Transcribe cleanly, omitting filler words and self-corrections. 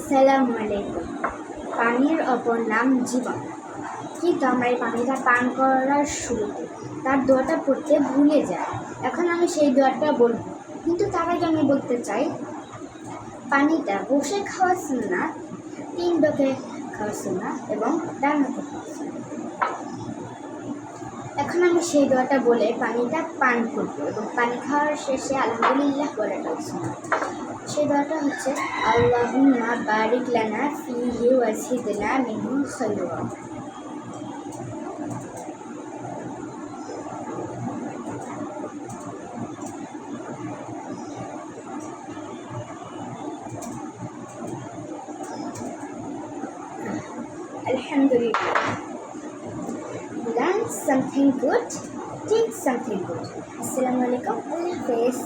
আসসালামু আলাইকুম। পানির অপর নাম জীবন, কিন্তু আমরা এই পানিটা পান করার শুরুতে তার দোয়াটা পড়তে ভুলে যাই। এখন আমি সেই দোয়াটা বলবো, কিন্তু তার আগে আমি বলতে চাই পানিটা বসে খাওয়া সুন্নাত, 3 ঢোকে খাওয়া সুন্নাত এবং ডান হাতে খাওয়া সুন্নাত। এখন আমি সেই দোয়াটা বলে পানিটা পান করবো এবং পানি খাওয়ার শেষে আলহামদুলিল্লাহ বলাটা সুন্নাত। সেই দোয়াটা হচ্ছে আল্লাহুম্মা বারিক লানা ফিহি ওয়া জিদনা মিনহু খায়রা। Alhamdulillah. Learn something good, teach something good. Assalamu alaikum. Allah Hafiz.